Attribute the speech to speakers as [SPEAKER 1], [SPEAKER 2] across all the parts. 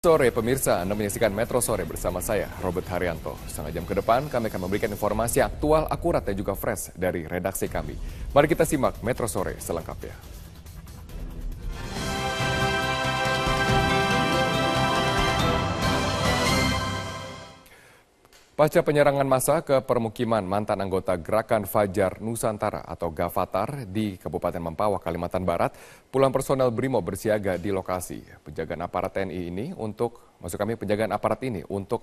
[SPEAKER 1] Sore pemirsa, Anda menyaksikan Metro Sore bersama saya, Robert Haryanto. Setengah jam ke depan kami akan memberikan informasi aktual, akurat dan juga fresh dari redaksi kami. Mari kita simak Metro Sore selengkapnya. Pasca penyerangan massa ke permukiman mantan anggota Gerakan Fajar Nusantara atau Gavatar di Kabupaten Mempawah, Kalimantan Barat, puluhan personel BRIMOB bersiaga di lokasi. Penjagaan aparat TNI ini untuk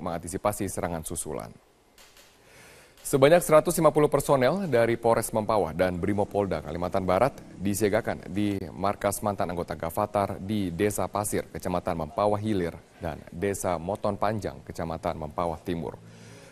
[SPEAKER 1] mengantisipasi serangan susulan. Sebanyak 150 personel dari Polres Mempawah dan BRIMOB Polda Kalimantan Barat disiagakan di markas mantan anggota Gavatar di Desa Pasir, Kecamatan Mempawah Hilir, dan Desa Moton Panjang, Kecamatan Mempawah Timur.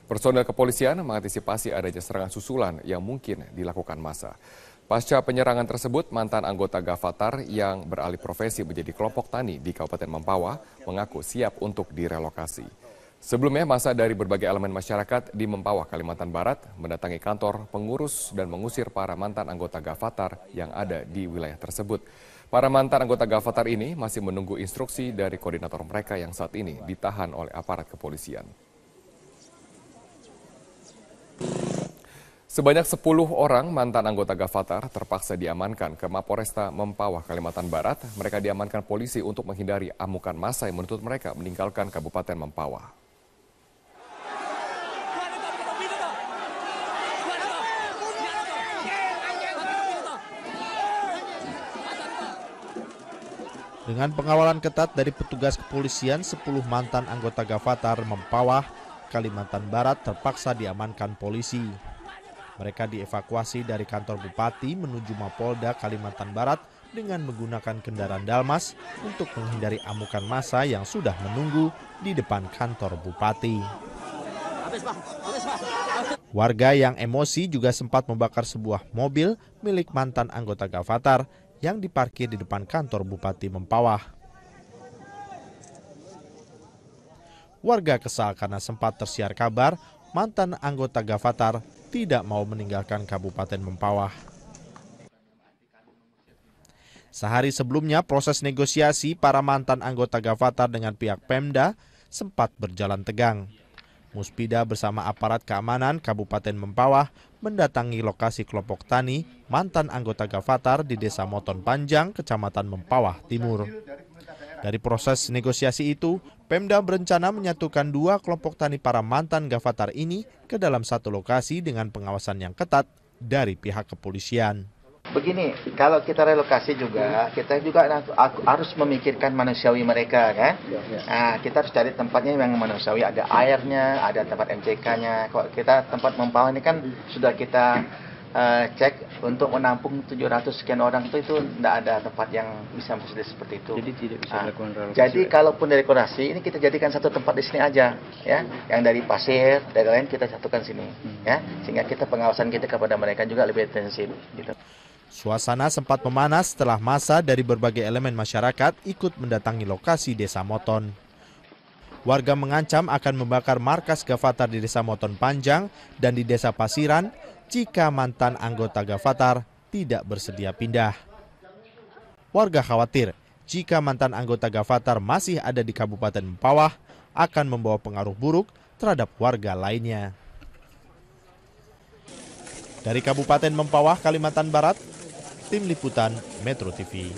[SPEAKER 1] Personel kepolisian mengantisipasi adanya serangan susulan yang mungkin dilakukan massa. Pasca penyerangan tersebut, mantan anggota Gavatar yang beralih profesi menjadi kelompok tani di Kabupaten Mempawah mengaku siap untuk direlokasi. Sebelumnya, massa dari berbagai elemen masyarakat di Mempawah, Kalimantan Barat mendatangi kantor pengurus dan mengusir para mantan anggota Gavatar yang ada di wilayah tersebut. Para mantan anggota Gavatar ini masih menunggu instruksi dari koordinator mereka yang saat ini ditahan oleh aparat kepolisian. Sebanyak 10 orang mantan anggota Gavatar terpaksa diamankan ke Mapolresta Mempawah, Kalimantan Barat. Mereka diamankan polisi untuk menghindari amukan massa yang menuntut mereka meninggalkan Kabupaten Mempawah.
[SPEAKER 2] Dengan pengawalan ketat dari petugas kepolisian, 10 mantan anggota Gavatar Mempawah, Kalimantan Barat terpaksa diamankan polisi. Mereka dievakuasi dari kantor bupati menuju Mapolda Kalimantan Barat dengan menggunakan kendaraan Dalmas untuk menghindari amukan massa yang sudah menunggu di depan kantor bupati. Warga yang emosi juga sempat membakar sebuah mobil milik mantan anggota Gavatar yang diparkir di depan kantor Bupati Mempawah. Warga kesal karena sempat tersiar kabar mantan anggota Gavatar tidak mau meninggalkan Kabupaten Mempawah. Sehari sebelumnya, proses negosiasi para mantan anggota Gavatar dengan pihak Pemda sempat berjalan tegang. Muspida bersama aparat keamanan Kabupaten Mempawah mendatangi lokasi kelompok tani mantan anggota Gavatar di Desa Moton Panjang, Kecamatan Mempawah Timur. Dari proses negosiasi itu, Pemda berencana menyatukan 2 kelompok tani para mantan Gavatar ini ke dalam satu lokasi dengan pengawasan yang ketat dari pihak kepolisian.
[SPEAKER 3] Begini, kalau kita relokasi juga, kita juga harus memikirkan manusiawi mereka, kan? Nah, kita harus cari tempatnya yang manusiawi, ada airnya, ada tempat MCK-nya. Kalau kita tempat Mempawah ini kan sudah kita cek untuk menampung 700 sekian orang itu tidak ada tempat yang bisa fasilitas seperti itu.
[SPEAKER 4] Jadi tidak bisa dilakukan relokasi.
[SPEAKER 3] Jadi kalaupun relokasi ini kita jadikan satu tempat di sini aja, ya. Yang dari Pasir, dari lain kita satukan sini, ya. Sehingga kita pengawasan kita kepada mereka juga lebih intensif, gitu.
[SPEAKER 2] Suasana sempat memanas setelah massa dari berbagai elemen masyarakat ikut mendatangi lokasi Desa Moton. Warga mengancam akan membakar markas Gavatar di Desa Moton Panjang dan di Desa Pasiran jika mantan anggota Gavatar tidak bersedia pindah. Warga khawatir jika mantan anggota Gavatar masih ada di Kabupaten Mempawah akan membawa pengaruh buruk terhadap warga lainnya. Dari Kabupaten Mempawah, Kalimantan Barat, Tim Liputan Metro TV.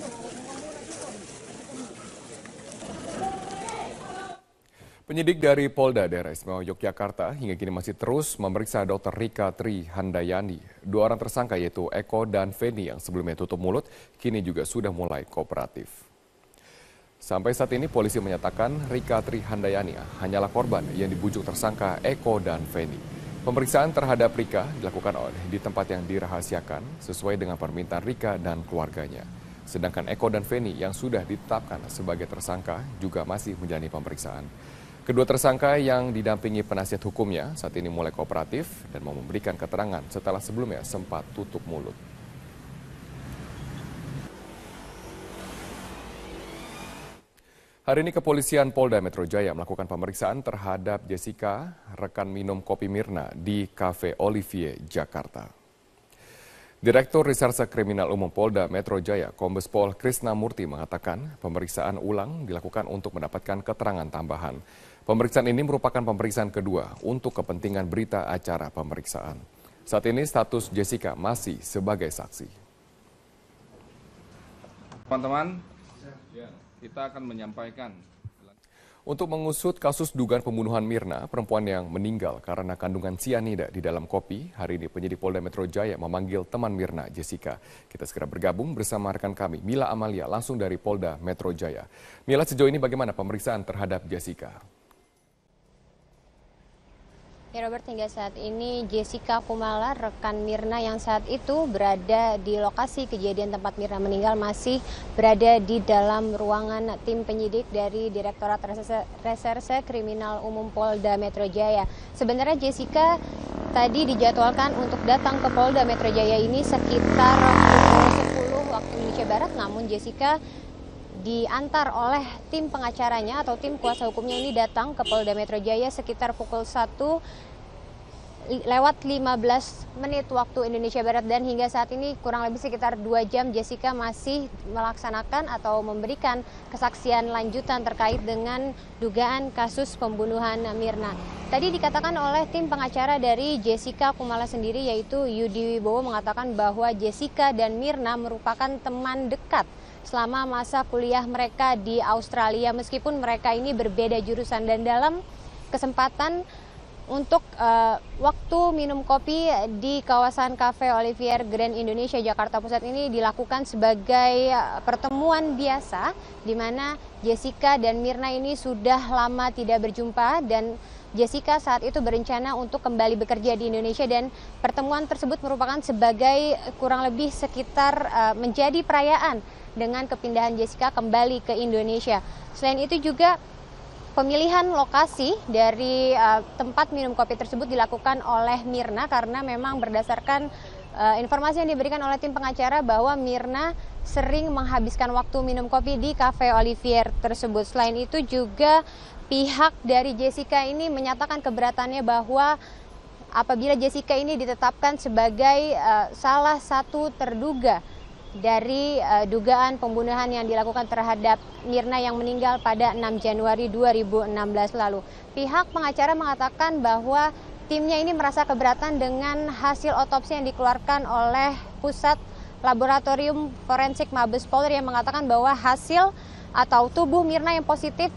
[SPEAKER 1] Penyidik dari Polda Daerah Istimewa Yogyakarta hingga kini masih terus memeriksa Dr. Rika Tri Handayani. 2 orang tersangka yaitu Eko dan Feni yang sebelumnya tutup mulut, kini juga sudah mulai kooperatif. Sampai saat ini polisi menyatakan Rika Tri Handayani hanyalah korban yang dibujuk tersangka Eko dan Feni. Pemeriksaan terhadap Rika dilakukan di tempat yang dirahasiakan sesuai dengan permintaan Rika dan keluarganya. Sedangkan Eko dan Feni yang sudah ditetapkan sebagai tersangka juga masih menjalani pemeriksaan. Kedua tersangka yang didampingi penasihat hukumnya saat ini mulai kooperatif dan mau memberikan keterangan setelah sebelumnya sempat tutup mulut. Hari ini kepolisian Polda Metro Jaya melakukan pemeriksaan terhadap Jessica, rekan minum kopi Mirna di Cafe Olivier, Jakarta. Direktur Reserse Kriminal Umum Polda Metro Jaya, Kombes Pol Krisna Murti mengatakan pemeriksaan ulang dilakukan untuk mendapatkan keterangan tambahan. Pemeriksaan ini merupakan pemeriksaan kedua untuk kepentingan berita acara pemeriksaan. Saat ini status Jessica masih sebagai saksi.
[SPEAKER 4] Teman-teman, kita akan menyampaikan.
[SPEAKER 1] Untuk mengusut kasus dugaan pembunuhan Mirna, perempuan yang meninggal karena kandungan sianida di dalam kopi, hari ini penyidik Polda Metro Jaya memanggil teman Mirna, Jessica. Kita segera bergabung bersama rekan kami, Mila Amalia, langsung dari Polda Metro Jaya. Mila, sejauh ini bagaimana pemeriksaan terhadap Jessica?
[SPEAKER 5] Ya Robert, hingga saat ini Jessica Kumala, rekan Mirna yang saat itu berada di lokasi kejadian tempat Mirna meninggal, masih berada di dalam ruangan tim penyidik dari Direktorat Reserse Kriminal Umum Polda Metro Jaya. Sebenarnya Jessica tadi dijadwalkan untuk datang ke Polda Metro Jaya ini sekitar pukul 10 waktu Indonesia Barat, namun Jessica diantar oleh tim pengacaranya atau tim kuasa hukumnya ini datang ke Polda Metro Jaya sekitar pukul 1 lewat 15 menit waktu Indonesia Barat, dan hingga saat ini kurang lebih sekitar 2 jam Jessica masih melaksanakan atau memberikan kesaksian lanjutan terkait dengan dugaan kasus pembunuhan Mirna. Tadi dikatakan oleh tim pengacara dari Jessica Kumala sendiri, yaitu Yudi Wibowo, mengatakan bahwa Jessica dan Mirna merupakan teman dekat selama masa kuliah mereka di Australia, meskipun mereka ini berbeda jurusan. Dan dalam kesempatan untuk waktu minum kopi di kawasan Cafe Olivier Grand Indonesia Jakarta Pusat ini dilakukan sebagai pertemuan biasa, di mana Jessica dan Mirna ini sudah lama tidak berjumpa, dan Jessica saat itu berencana untuk kembali bekerja di Indonesia, dan pertemuan tersebut merupakan sebagai kurang lebih sekitar menjadi perayaan dengan kepindahan Jessica kembali ke Indonesia. Selain itu juga pemilihan lokasi dari tempat minum kopi tersebut dilakukan oleh Mirna, karena memang berdasarkan informasi yang diberikan oleh tim pengacara bahwa Mirna sering menghabiskan waktu minum kopi di Cafe Olivier tersebut. Selain itu juga pihak dari Jessica ini menyatakan keberatannya bahwa apabila Jessica ini ditetapkan sebagai salah satu terduga dari dugaan pembunuhan yang dilakukan terhadap Mirna yang meninggal pada 6 Januari 2016 lalu. Pihak pengacara mengatakan bahwa timnya ini merasa keberatan dengan hasil otopsi yang dikeluarkan oleh Pusat Laboratorium Forensik Mabes Polri, yang mengatakan bahwa hasil atau tubuh Mirna yang positif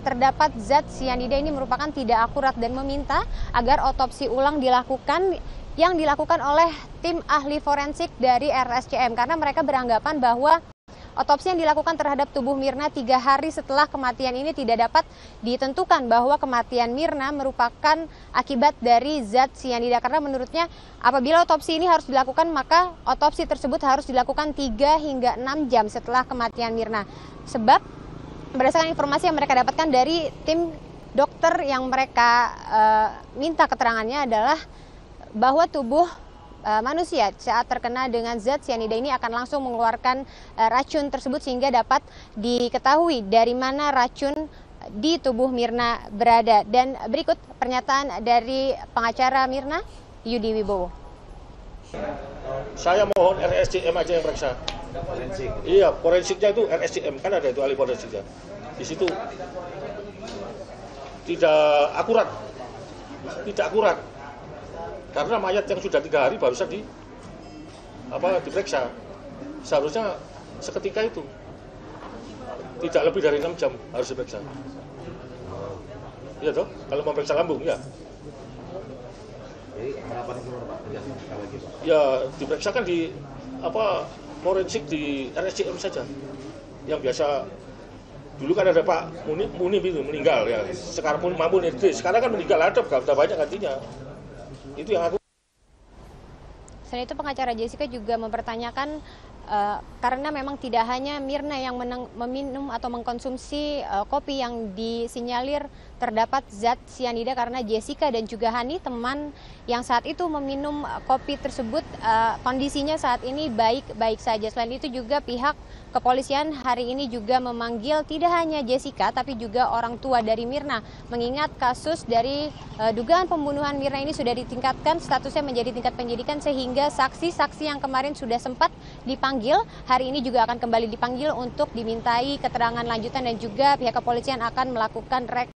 [SPEAKER 5] terdapat zat sianida ini merupakan tidak akurat, dan meminta agar otopsi ulang dilakukan yang dilakukan oleh tim ahli forensik dari RSCM, karena mereka beranggapan bahwa otopsi yang dilakukan terhadap tubuh Mirna 3 hari setelah kematian ini tidak dapat ditentukan bahwa kematian Mirna merupakan akibat dari zat sianida, karena menurutnya apabila otopsi ini harus dilakukan, maka otopsi tersebut harus dilakukan 3 hingga 6 jam setelah kematian Mirna. Sebab berdasarkan informasi yang mereka dapatkan dari tim dokter yang mereka minta keterangannya adalah bahwa tubuh manusia saat terkena dengan zat sianida ini akan langsung mengeluarkan racun tersebut, sehingga dapat diketahui dari mana racun di tubuh Mirna berada. Dan berikut pernyataan dari pengacara Mirna, Yudi Wibowo.
[SPEAKER 6] Saya mohon RSCM aja yang periksa. Forensik. Iya, forensiknya itu RSCM, kan ada itu ahli forensiknya. Di situ tidak akurat. Karena mayat yang sudah 3 hari barusan diperiksa. Seharusnya seketika itu. Tidak lebih dari 6 jam harus diperiksa. Iya toh, kalau memeriksa lambung ya. Jadi kenapa ya diperiksakan di forensik di RSCM saja. Yang biasa dulu kan ada Pak Munib itu meninggal ya. Sekarang pun Mamun itu sekarang kan meninggal ada banyak gantinya. Itu yang aku.
[SPEAKER 5] Selain itu pengacara Jessica juga mempertanyakan karena memang tidak hanya Mirna yang meminum atau mengkonsumsi kopi yang disinyalir terdapat zat sianida, karena Jessica dan juga Hani, teman yang saat itu meminum kopi tersebut, kondisinya saat ini baik-baik saja. Selain itu juga pihak kepolisian hari ini juga memanggil tidak hanya Jessica tapi juga orang tua dari Mirna, mengingat kasus dari dugaan pembunuhan Mirna ini sudah ditingkatkan statusnya menjadi tingkat penyidikan, sehingga saksi-saksi yang kemarin sudah sempat dipanggil hari ini juga akan kembali dipanggil untuk dimintai keterangan lanjutan, dan juga pihak kepolisian akan melakukan